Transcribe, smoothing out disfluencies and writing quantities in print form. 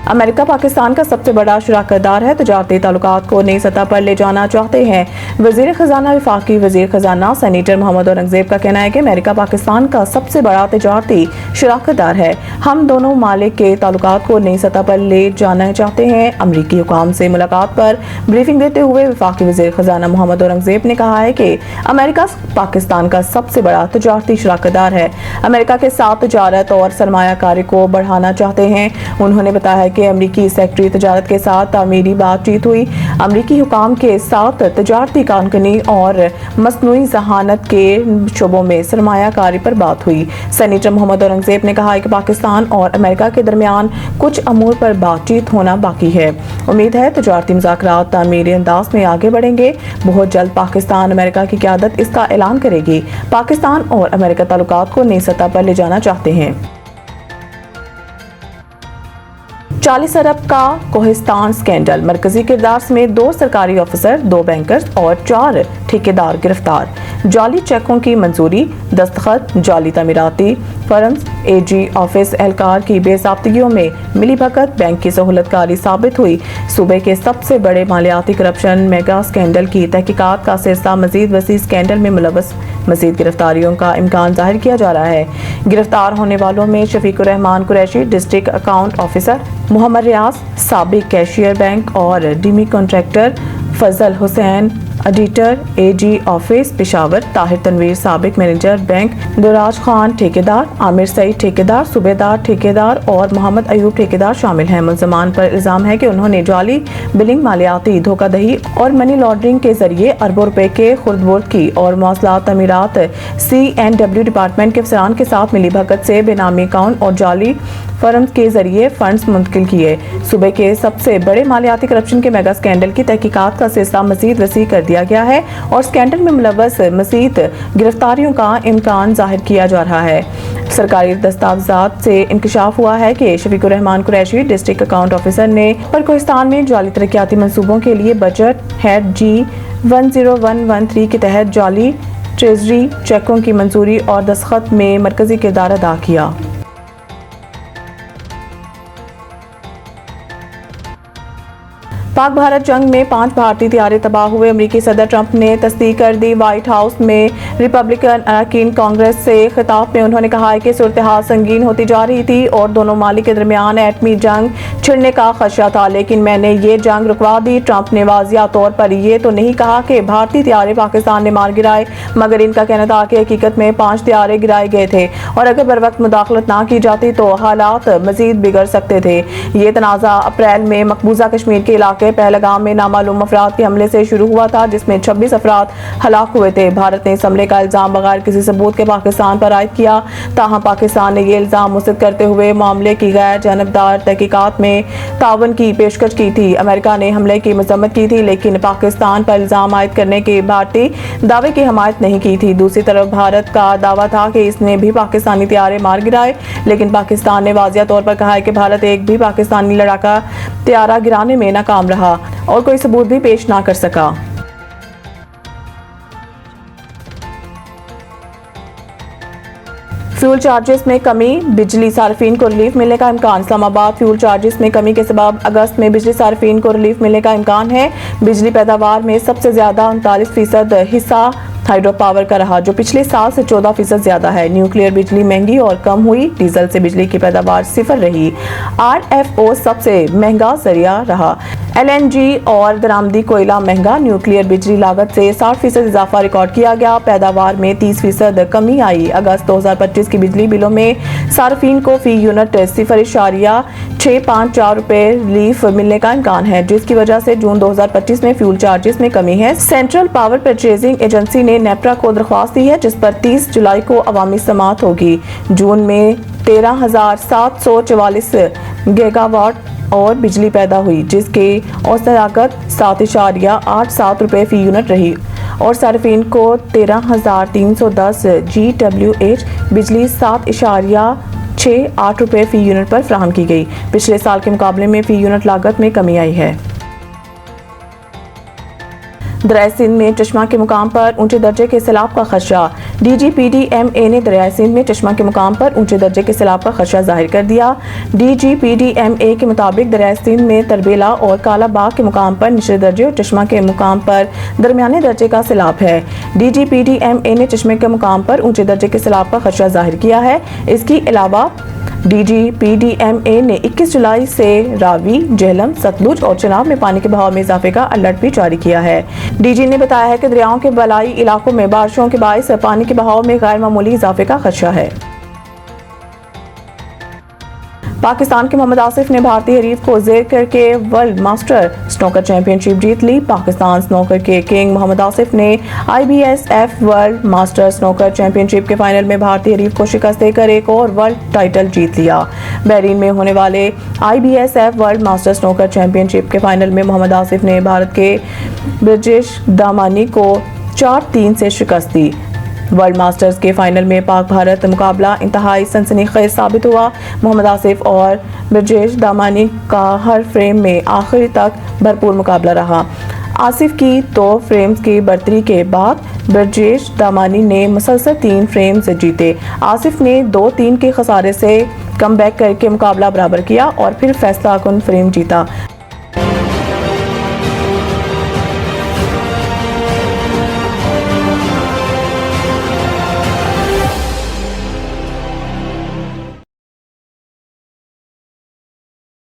امریکہ پاکستان کا سب سے بڑا شراکت دار ہے، تجارتی تعلقات کو نئی سطح پر لے جانا چاہتے ہیں۔ وزیر خزانہ وفاقی وزیر خزانہ سینیٹر محمد اورنگزیب کا کہنا ہے کہ امریکہ پاکستان کا سب سے بڑا تجارتی شراکت دار ہے۔ ہم دونوں ممالک کے تعلقات کو نئی سطح پر لے جانا چاہتے ہیں۔ امریکی حکام سے ملاقات پر بریفنگ دیتے ہوئے وفاقی وزیر خزانہ محمد اورنگزیب نے کہا ہے کہ امریکہ پاکستان کا سب سے بڑا تجارتی شراکت دار ہے۔ امریکہ کے ساتھ تجارت اور سرمایہ کاری کو بڑھانا چاہتے ہیں۔ انہوں نے بتایا کہ امریکی سیکرٹری تجارت کے ساتھ تعمیری بات چیت ہوئی۔ امریکی حکام کے ساتھ تجارتی کارکنی اور مصنوعی ذہانت کے شعبوں میں سرمایہ کاری پر بات ہوئی۔ سینیٹر محمد اورنگزیب نے کہا کہ پاکستان اور امریکہ کے درمیان کچھ امور پر بات چیت ہونا باقی ہے۔ امید ہے تجارتی مذاکرات تعمیری انداز میں آگے بڑھیں گے۔ بہت جلد پاکستان امریکہ کی قیادت اس کا اعلان کرے گی۔ پاکستان اور امریکہ تعلقات کو نئی سطح پر لے جانا چاہتے ہیں۔ 40 ارب کا کوہستان سکینڈل، مرکزی کردار سمیت 2 سرکاری افسر، 2 بینکرز اور 4 ٹھیکیدار گرفتار۔ جعلی چیکوں کی منظوری، دستخط، جعلی تعمیراتی فرمز، اے جی آفس اہلکار کی بے ضابطگیوں میں ملی بھگت، بینک کی سہولت کاری ثابت ہوئی۔ صوبے کے سب سے بڑے مالیاتی کرپشن میگا سکینڈل کی تحقیقات کا سلسلہ مزید وسیع سکینڈل میں ملوث مزید گرفتاریوں کا امکان ظاہر کیا جا رہا ہے۔ گرفتار ہونے والوں میں شفیق الرحمان قریشی، ڈسٹرکٹ اکاؤنٹ آفیسر، محمد ریاض، سابق کیشیئر بینک اور ڈیمی کنٹریکٹر، فضل حسین، ایڈیٹر، اے جی آفس پشاور، طاہر تنویر، سابق مینیجر بینک، دراج خان ٹھیکیدار، عامر سعید ٹھیکیدار، صوبے دار ٹھیکیدار اور محمد ایوب ٹھیکیدار شامل ہیں۔ ملزمان پر الزام ہے کہ انہوں نے جعلی بلنگ، مالیاتی دھوکہ دہی اور منی لانڈرنگ کے ذریعے اربوں روپے کے خرد برد کی اور مواصلات تعمیرات CNW ڈپارٹمنٹ کے افسران کے ساتھ ملی بھگت سے بے نامی اکاؤنٹ اور جعلی فرمز کے ذریعے فنڈز منتقل کیے۔ صوبے کے سب سے بڑے مالیاتی کرپشن کے میگا سکینڈل کی تحقیقات کا سلسلہ مزید وسیع کر دیا گیا ہے اور سکینڈل میں ملوث مزید گرفتاریوں کا امکان ظاہر کیا جا رہا ہے۔ سرکاری دستاویزات سے انکشاف ہوا ہے کہ شفیق الرحمان قریشی، ڈسٹرکٹ اکاؤنٹ آفیسر نے پر کوہستان میں جعلی ترقیاتی منصوبوں کے لیے بجٹ ہیڈ G10113 کے تحت جعلی ٹریزری چیکوں کی منظوری اور دستخط میں مرکزی کردار ادا کیا۔ پاک بھارت جنگ میں 5 بھارتی طیارے تباہ ہوئے۔ امریکی صدر ٹرمپ نے تصدیق کر دی۔ وائٹ ہاؤس میں ریپبلکن اراکین کانگریس سے خطاب میں انہوں نے کہا کہ صورتحال سنگین ہوتی جا رہی تھی اور دونوں ممالک کے درمیان ایٹمی جنگ چھڑنے کا خدشہ تھا، لیکن میں نے یہ جنگ رکوا دی۔ ٹرمپ نے واضح طور پر یہ تو نہیں کہا کہ بھارتی طیارے پاکستان نے مار گرائے، مگر ان کا کہنا تھا کہ حقیقت میں 5 طیارے گرائے گئے تھے اور اگر بروقت مداخلت نہ کی جاتی تو حالات مزید بگڑ سکتے تھے۔ یہ تنازع اپریل میں مقبوضہ کشمیر کے علاقے پہلگام میں نامعلوم افراد کے حملے سے شروع ہوا تھا، جس میں 26 افراد ہلاک ہوئے تھے۔ بھارت نے اس حملے کا الزام بغیر کسی ثبوت کے پاکستان پر عائد کیا، تاہم پاکستان نے یہ الزام مسترد کرتے ہوئے معاملے کی غیر جانبدار تحقیقات میں تعاون کی پیشکش کی تھی۔ امریکہ نے حملے کی مذمت کی تھی، لیکن پاکستان پر الزام عائد کرنے کے بھارتی دعوے کی حمایت نہیں کی تھی۔ دوسری طرف بھارت کا دعویٰ تھا کہ اس نے بھی پاکستانی طیارے مار گرائے، لیکن پاکستان نے واضح طور پر کہا ہے کہ بھارت ایک بھی پاکستانی لڑاکا طیارہ گرانے میں ناکام رہا اور کوئی ثبوت بھی پیش نہ کر سکا۔ فیول چارجز میں کمی، بجلی صارفین کو ریلیف ملنے کا امکان۔ اسلام آباد فیول چارجز میں کمی کے سبب اگست میں بجلی صارفین کو ریلیف ملنے کا امکان ہے۔ بجلی پیداوار میں سب سے زیادہ 39% حصہ ہائیڈرو پاور کا رہا، جو پچھلے سال سے 14% زیادہ ہے۔ نیوکلیئر بجلی مہنگی اور کم ہوئی، ڈیزل سے بجلی کی پیداوار 0 رہی۔ RFO سب سے مہنگا ذریعہ رہا۔ LNG اور درآمدی کوئلہ مہنگا، نیوکلیئر بجلی لاگت سے 60% اضافہ ریکارڈ کیا گیا، پیداوار میں 30% کمی آئی۔ اگست 2025 کی بجلی بلوں میں صارفین کو فی یونٹ 0.654 روپے ریلیف ملنے کا امکان ہے، جس کی وجہ سے جون 2025 میں فیول چارجز میں کمی ہے۔ سینٹرل پاور پرچیزنگ ایجنسی نے نیپرا کو درخواست دی ہے، جس پر 30 جولائی کو عوامی سماعت ہوگی۔ جون میں 13,744 گیگا واٹ اور بجلی پیدا ہوئی، جس کی اوسط لاگت 7.87 روپے فی یونٹ رہی اور صارفین کو 13,310 GWh بجلی 7.68 روپے فی یونٹ پر فراہم کی گئی۔ پچھلے سال کے مقابلے میں فی یونٹ لاگت میں کمی آئی ہے۔ دریائے سندھ میں چشمہ کے مقام پر اونچے درجے کے سیلاب کا خدشہ۔ D G P D M A نے دریائے سندھ میں چشمہ کے مقام پر اونچے درجے کے سیلاب کا خدشہ ظاہر کر دیا۔ D G P D M A کے مطابق دریائے سندھ میں تربیلا اور کالا باغ کے مقام پر نچلے درجے اور چشمہ کے مقام پر درمیانے درجے کا سیلاب ہے۔ D G P D M A نے چشمے کے مقام پر اونچے درجے کے سیلاب کا خدشہ ظاہر کیا ہے۔ اس کے علاوہ D G P D M A نے 21 جولائی سے راوی، جہلم، ستلج اور چناب میں پانی کے بہاؤ میں اضافے کا الرٹ بھی جاری کیا ہے۔ ڈی جی نے بتایا ہے کہ دریاؤں کے بالائی علاقوں میں بارشوں کے باعث پانی کے بہاؤ میں غیر معمولی اضافے کا خدشہ ہے۔ پاکستان کے محمد آصف نے بھارتی حریف کو زیر کر کے world master snooker championship جیت لی۔ پاکستان سنوکر کے کنگ محمد آصف نے I B S F world master snooker championship کے فائنل میں بھارتی حریف کو شکست دے کر ایک اور ورلڈ ٹائٹل جیت لیا۔ بحرین میں ہونے والے I B S F world master snooker championship کے فائنل میں محمد آصف نے بھارت کے برجیش دامانی کو 4-3 سے شکست دی۔ ورلڈ ماسٹرز کے فائنل میں پاک بھارت مقابلہ انتہائی سنسنی خیز ثابت ہوا۔ محمد آصف اور برجیش دامانی کا ہر فریم میں آخر تک بھرپور مقابلہ رہا۔ آصف کی 2 فریمز کی برتری کے بعد برجیش دامانی نے مسلسل 3 فریمز جیتے۔ آصف نے 2-3 کے خسارے سے کم بیک کر کے مقابلہ برابر کیا اور پھر فیصلہ کن فریم جیتا۔